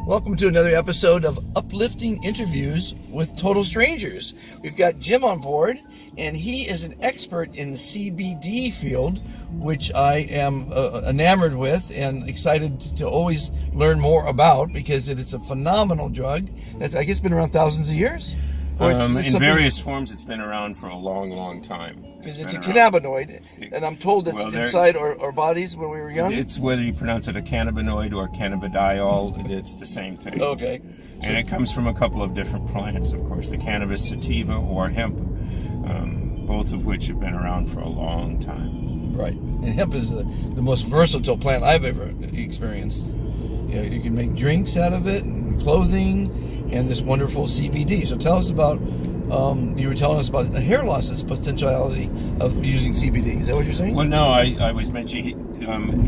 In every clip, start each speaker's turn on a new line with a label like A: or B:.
A: Welcome to another episode of Uplifting Interviews with Total Strangers. We've got Jim on board, and he is an expert in the CBD field, which I am enamored with and excited to always learn more about because it's a phenomenal drug that's, I guess, been around thousands of years.
B: In various forms, it's been around for a long, long time.
A: Because it's a cannabinoid, and I'm told it's inside our bodies when we were young.
B: It's whether you pronounce it a cannabinoid or cannabidiol, it's the same thing.
A: Okay.
B: And it comes from a couple of different plants, of course, the cannabis sativa or hemp, both of which have been around for a long time.
A: Right. And hemp is the most versatile plant I've ever experienced. You know, you can make drinks out of it and clothing and this wonderful CBD. So tell us about, you were telling us about the hair loss's potentiality of using CBD. Is that what you're saying?
B: Well, no, I was mentioning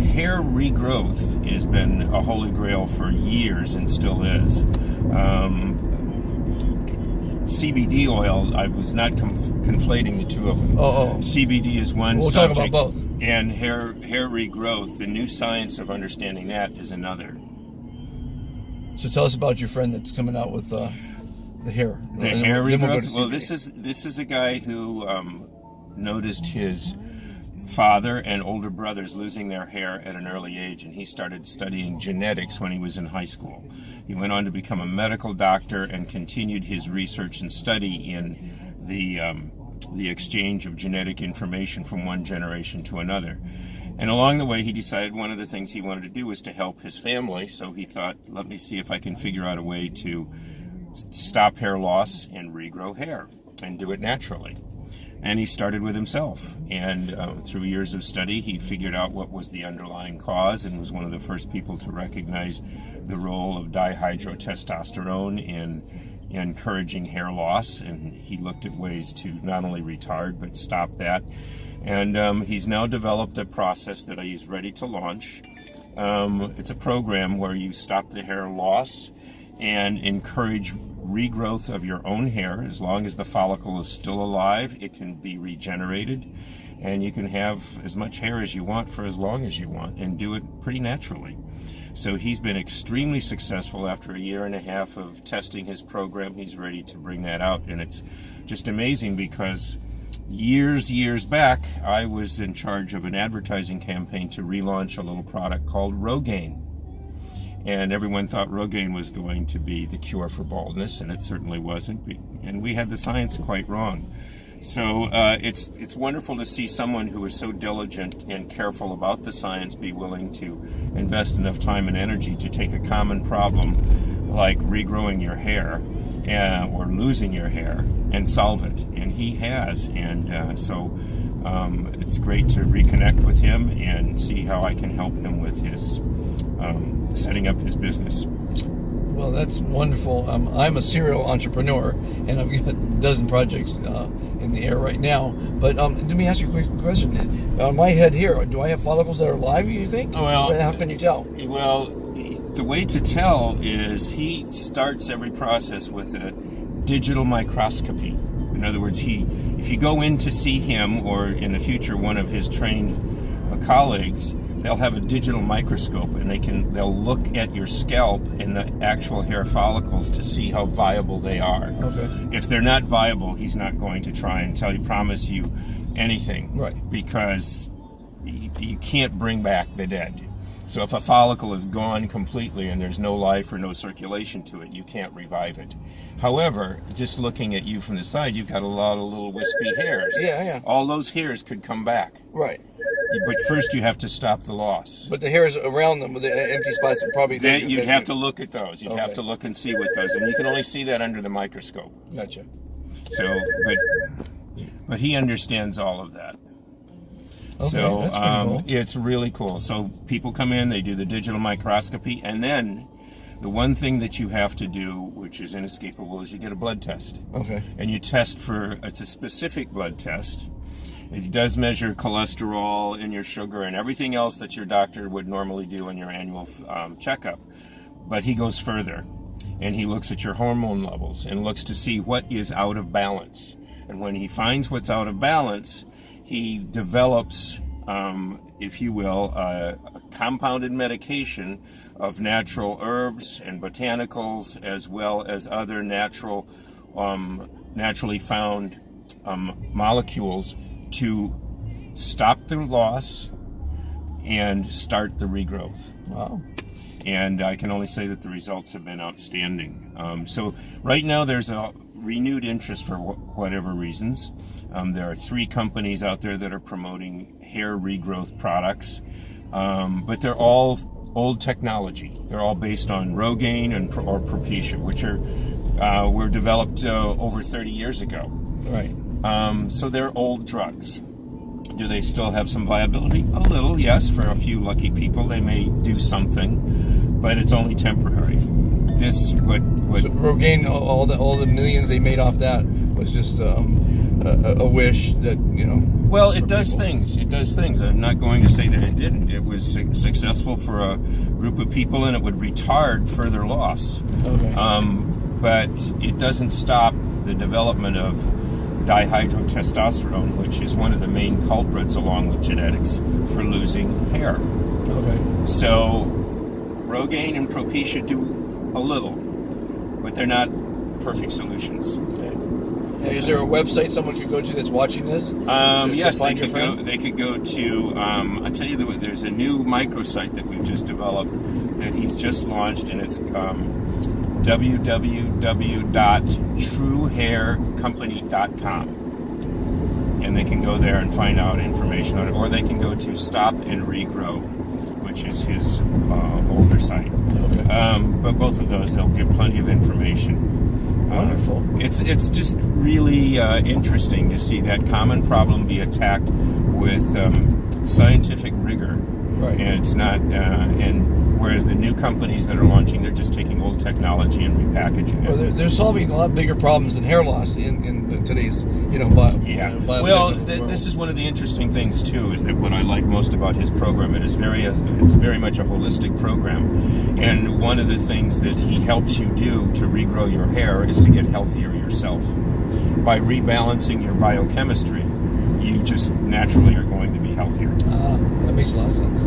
B: hair regrowth has been a holy grail for years and still is. CBD oil, I was not conflating the two of them. CBD is one subject.
A: We'll talk about both.
B: And hair regrowth, the new science of understanding that is another.
A: So tell us about your friend that's coming out with the hair.
B: The hair regrowth? Well, this is a guy who noticed his father and older brothers losing their hair at an early age, and he started studying genetics when he was in high school. He went on to become a medical doctor and continued his research and study in the exchange of genetic information from one generation to another. And along the way, he decided one of the things he wanted to do was to help his family, so he thought, let me see if I can figure out a way to stop hair loss and regrow hair and do it naturally. And he started with himself, and through years of study he figured out what was the underlying cause and was one of the first people to recognize the role of dihydrotestosterone in encouraging hair loss, and he looked at ways to not only retard but stop that. And he's now developed a process that he's ready to launch. It's a program where you stop the hair loss and encourage regrowth of your own hair. As long as the follicle is still alive, it can be regenerated, and you can have as much hair as you want for as long as you want and do it pretty naturally. So he's been extremely successful. After a year and a half of testing his program, he's ready to bring that out, and it's just amazing because years back I was in charge of an advertising campaign to relaunch a little product called Rogaine. And everyone thought Rogaine was going to be the cure for baldness, and it certainly wasn't. And we had the science quite wrong. So it's wonderful to see someone who is so diligent and careful about the science be willing to invest enough time and energy to take a common problem like regrowing your hair or losing your hair and solve it. And he has. And so it's great to reconnect with him and see how I can help him with his setting up his business.
A: Well, that's wonderful. I'm a serial entrepreneur, and I've got a dozen projects in the air right now. But let me ask you a quick question. On my head here, do I have follicles that are live, you think?
B: Well,
A: how can you tell?
B: Well, the way to tell is he starts every process with a digital microscopy. In other words, if you go in to see him, or in the future one of his trained colleagues, they'll have a digital microscope, and they'll look at your scalp and the actual hair follicles to see how viable they are.
A: Okay.
B: If they're not viable, he's not going to try and promise you anything.
A: Right.
B: Because you can't bring back the dead. So if a follicle is gone completely and there's no life or no circulation to it, you can't revive it. However, just looking at you from the side, you've got a lot of little wispy hairs.
A: Yeah.
B: All those hairs could come back.
A: Right.
B: But first you have to stop the loss.
A: But the hairs around them, with the empty spots, are probably...
B: You'd have to look at those. You'd have to look and see what those... And you can only see that under the microscope.
A: Gotcha.
B: So, but he understands all of that.
A: Okay,
B: so
A: that's pretty cool.
B: It's really cool. So people come in, they do the digital microscopy, and then the one thing that you have to do, which is inescapable, is you get a blood test.
A: Okay.
B: And you test it's a specific blood test. It does measure cholesterol and your sugar and everything else that your doctor would normally do in your annual checkup. But he goes further, and he looks at your hormone levels and looks to see what is out of balance. And when he finds what's out of balance, he develops if you will, a compounded medication of natural herbs and botanicals, as well as other naturally found molecules to stop the loss and start the regrowth.
A: Wow.
B: And I can only say that the results have been outstanding. So right now there's a renewed interest for whatever reasons. There are 3 companies out there that are promoting hair regrowth products, but they're all old technology. They're all based on Rogaine or Propecia, which were developed over 30 years ago.
A: Right.
B: So they're old drugs. Do they still have some viability? A little, yes. For a few lucky people, they may do something, but it's only temporary. So
A: Rogaine, all the millions they made off that was just a wish that, you know.
B: Well, it does things. It does things. I'm not going to say that it didn't. It was successful for a group of people, and it would retard further loss.
A: Okay.
B: But it doesn't stop the development of dihydrotestosterone, which is one of the main culprits, along with genetics, for losing hair.
A: Okay.
B: So Rogaine and Propecia do a little, but they're not perfect solutions.
A: Okay. Now, is there a website someone could go to that's watching this?
B: Yes, they could go. They could go to. I'll tell you, there's a new microsite that we've just developed that he's just launched, and it's www.truehaircompany.com, and they can go there and find out information on it, or they can go to Stop and Regrow, which is his older site.
A: Okay.
B: But both of those, they'll give plenty of information.
A: Wonderful.
B: It's just really interesting to see that common problem be attacked with scientific rigor.
A: Right.
B: And it's not, and whereas the new companies that are launching, they're just taking old technology and repackaging it.
A: Well, they're solving a lot bigger problems than hair loss in today's, you know,
B: this is one of the interesting things too, is that what I like most about his program, it's very much a holistic program, and one of the things that he helps you do to regrow your hair is to get healthier yourself. By rebalancing your biochemistry, you just naturally are going to be healthier.
A: That makes a lot of sense.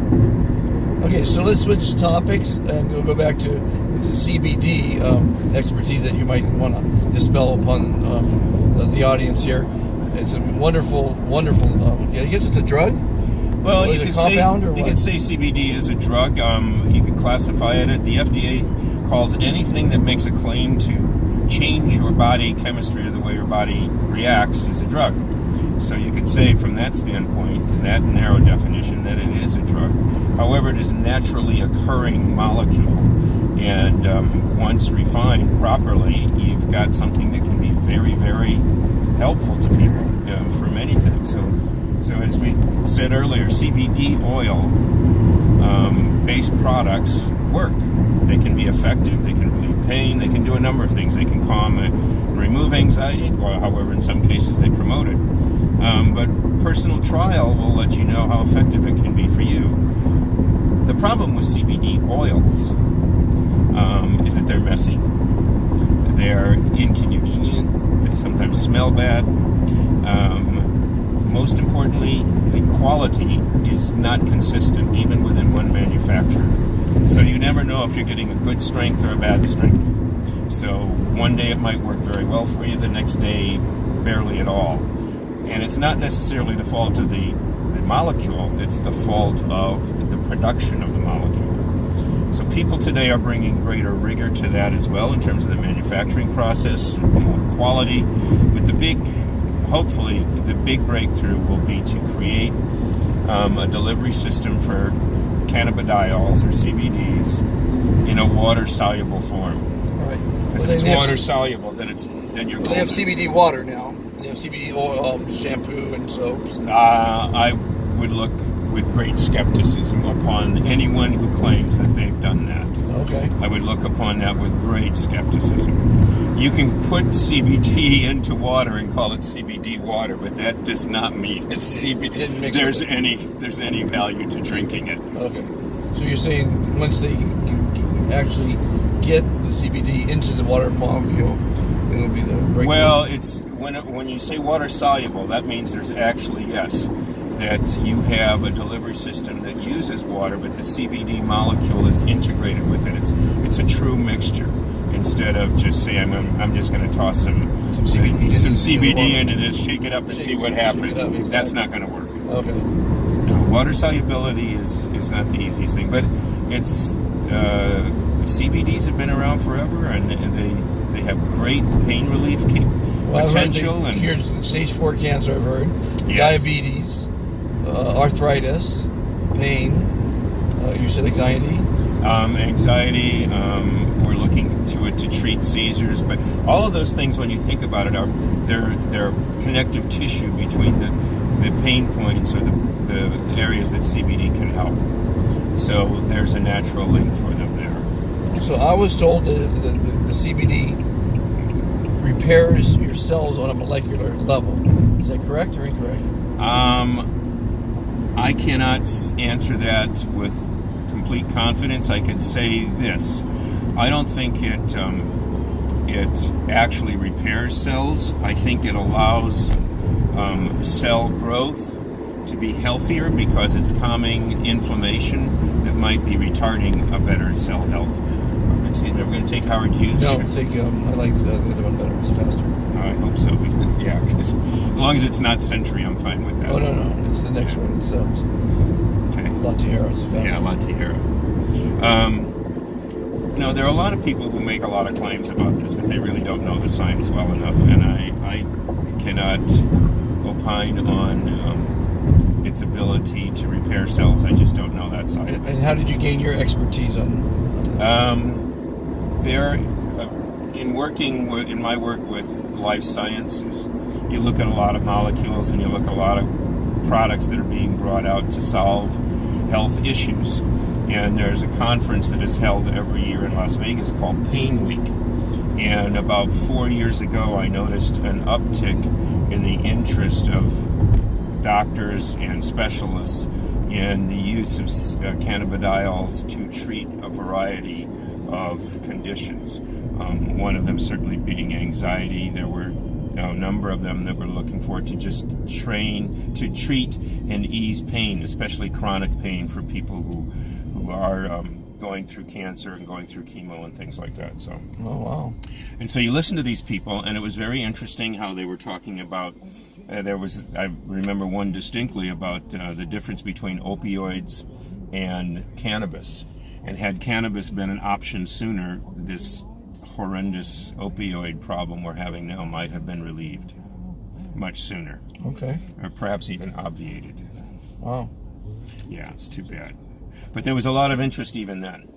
A: Okay, so let's switch topics, and we'll go back to the CBD expertise that you might want to dispel upon the audience here. It's a wonderful, I guess it's a drug?
B: Well, you can say CBD is a drug. You can classify it. The FDA calls anything that makes a claim to change your body chemistry or the way your body reacts as a drug. So you could say from that standpoint, in that narrow definition, that it is a drug. However, it is a naturally occurring molecule, and once refined properly, you've got something that can be very, very helpful to people for many things. So as we said earlier, CBD oil based products work. They can be effective, they can relieve pain, they can do a number of things. They can calm and remove anxiety, or however in some cases they promote it. But personal trial will let you know how effective it can be for you. The problem with CBD oils is that they're messy, they're inconvenient, they sometimes smell bad. Most importantly, the quality is not consistent even within one manufacturer. So you never know if you're getting a good strength or a bad strength. So one day it might work very well for you, the next day barely at all. And it's not necessarily the fault of the molecule, it's the fault of the production of the molecule. So people today are bringing greater rigor to that as well in terms of the manufacturing process, more quality. But hopefully the big breakthrough will be to create a delivery system for cannabidiols or CBDs in a water-soluble form.
A: Right.
B: Because if it's water-soluble, then you're golden.
A: They have CBD water now. They have CBD oil, shampoo, and soaps.
B: I would look with great skepticism upon anyone who claims that they've done that.
A: Okay.
B: I would look upon that with great skepticism. You can put CBD into water and call it CBD water, but that does not mean it's CBD. There's any value to drinking it.
A: Okay. So you're saying once they can actually get the CBD into the water molecule, it'll be the breakthrough?
B: Well, it's when you say water soluble, that means there's actually, yes, that you have a delivery system that uses water, but the CBD molecule is integrated with it. It's a true mixture. Instead of just saying, I'm just going to toss some CBD into this, shake it up and see what happens. Exactly. That's not going to work.
A: Okay.
B: No, water solubility is not the easiest thing, but it's CBDs have been around forever, and they have great pain relief potential.
A: I've heard cured stage 4 cancer. I've heard diabetes, arthritis, pain. You said anxiety.
B: Anxiety. We're looking to it to treat seizures, but all of those things, when you think about it, they're connective tissue between the pain points or the areas that CBD can help. So there's a natural link for them there.
A: So I was told that the CBD repairs your cells on a molecular level. Is that correct or incorrect?
B: I cannot answer that with complete confidence. I could say this: I don't think it actually repairs cells. I think it allows cell growth to be healthier because it's calming inflammation that might be retarding a better cell health. Excuse me, we're going to take Howard Hughes.
A: No,
B: here.
A: take. I like the other one better. It's faster.
B: I hope so, because as long as it's not Century, I'm fine with that.
A: Oh no, it's the next one. It's
B: okay.
A: La Tierra. It's faster.
B: Yeah, La Tierra. There are a lot of people who make a lot of claims about this, but they really don't know the science well enough, and I cannot opine on its ability to repair cells. I just don't know that side.
A: And how did you gain your expertise on
B: in my work with life sciences, you look at a lot of molecules and you look at a lot of products that are being brought out to solve health issues. And there's a conference that is held every year in Las Vegas called Pain Week. And about 4 years ago, I noticed an uptick in the interest of doctors and specialists in the use of cannabidiols to treat a variety of conditions. One of them certainly being anxiety. There were a number of them that were looking for to just train to treat and ease pain, especially chronic pain for people who are going through cancer and going through chemo and things like that. So,
A: oh wow!
B: And so you listen to these people, and it was very interesting how they were talking about. I remember one distinctly about the difference between opioids and cannabis, and had cannabis been an option sooner, this horrendous opioid problem we're having now might have been relieved much sooner.
A: Okay.
B: Or perhaps even obviated.
A: Wow.
B: Yeah, it's too bad. But there was a lot of interest even then.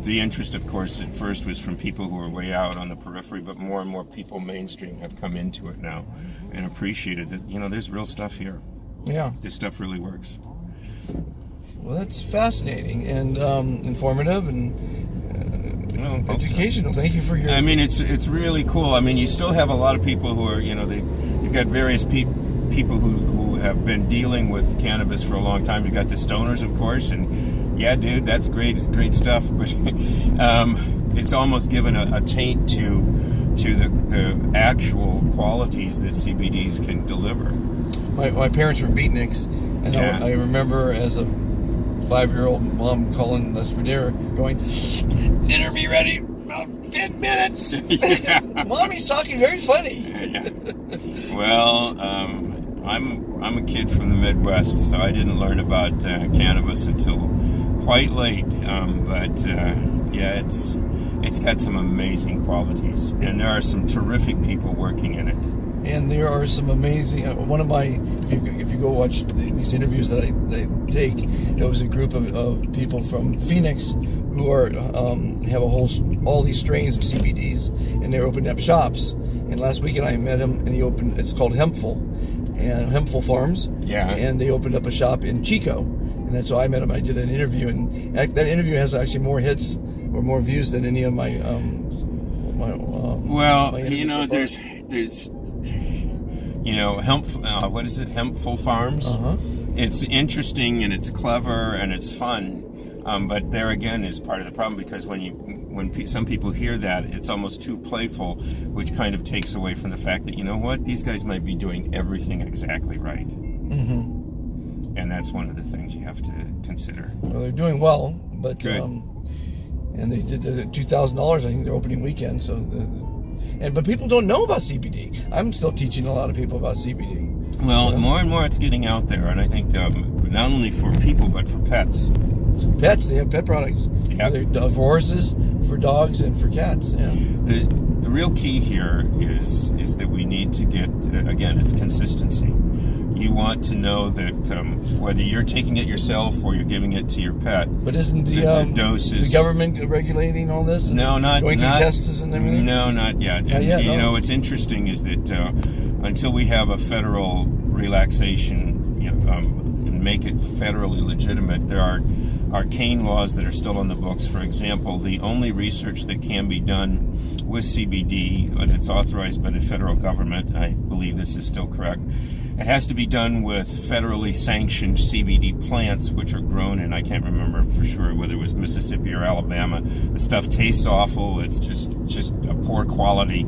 B: The interest, of course, at first was from people who were way out on the periphery, but more and more people mainstream have come into it now and appreciated that, there's real stuff here.
A: Yeah.
B: This stuff really works.
A: Well, that's fascinating and informative and educational. Thank you for your...
B: it's really cool. You still have a lot of people who are, you've got various people who have been dealing with cannabis for a long time. You've got the stoners, of course, and yeah, dude, that's great. It's great stuff, but it's almost given a taint to the actual qualities that CBDs can deliver.
A: My parents were beatniks, and yeah. I remember as a 5-year-old mom calling us for dinner, going, "Dinner be ready about 10 minutes."
B: Yeah.
A: Mommy's talking very funny.
B: Yeah. Well, I'm a kid from the Midwest, so I didn't learn about cannabis until quite late. Yeah, it's got some amazing qualities, and there are some terrific people working in it.
A: And there are some amazing. One of my, if you go watch these interviews that I take, there was a group of people from Phoenix who are have all these strains of CBDs, and they're opening up shops. And last weekend I met him, and he opened. It's called Hempful Farms.
B: Yeah.
A: And they opened up a shop in Chico, and that's why I met him. I did an interview, and that interview has actually more hits or more views than any of my
B: my there's what is it? Hempful Farms.
A: Uh-huh.
B: It's interesting and it's clever and it's fun, but there again is part of the problem, because when some people hear that, it's almost too playful, which kind of takes away from the fact that these guys might be doing everything exactly right. And that's one of the things you have to consider.
A: Well, they're doing well, but
B: Good.
A: and they did the $2,000. I think their opening weekend. So, but people don't know about CBD. I'm still teaching a lot of people about CBD.
B: Well, more and more it's getting out there, and I think not only for people but for pets.
A: Pets, they have pet products.
B: Yep.
A: For horses, for dogs, and for cats. Yeah.
B: The real key here is that we need to get, again, it's consistency. You want to know that whether you're taking it yourself or you're giving it to your pet.
A: But isn't the
B: dose is,
A: the government regulating all this?
B: No, not
A: going through tests and everything.
B: No, not yet.
A: Not yet,
B: You
A: no.
B: know, what's interesting is that until we have a federal relaxation, and make it federally legitimate, there are arcane laws that are still on the books. For example, the only research that can be done with CBD that's authorized by the federal government, I believe this is still correct, it has to be done with federally sanctioned CBD plants, which are grown in, I can't remember for sure whether it was Mississippi or Alabama. The stuff tastes awful. It's just a poor quality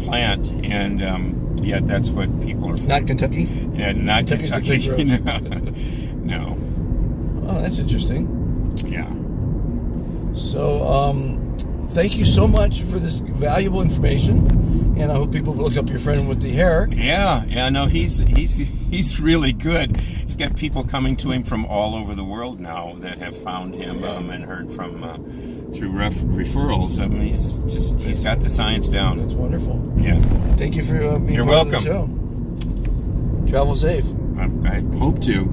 B: plant, and yet that's what people are.
A: Not Kentucky?
B: Yeah, not
A: Kentucky's
B: Kentucky. No.
A: Oh, that's interesting.
B: Yeah.
A: So, thank you so much for this valuable information, and I hope people will look up your friend with the hair.
B: Yeah. No, he's really good. He's got people coming to him from all over the world now that have found him and heard from through referrals. I mean, he's got the science down.
A: That's wonderful.
B: Yeah.
A: Thank you for being
B: You're
A: part
B: welcome.
A: of the show. Travel safe.
B: I hope to.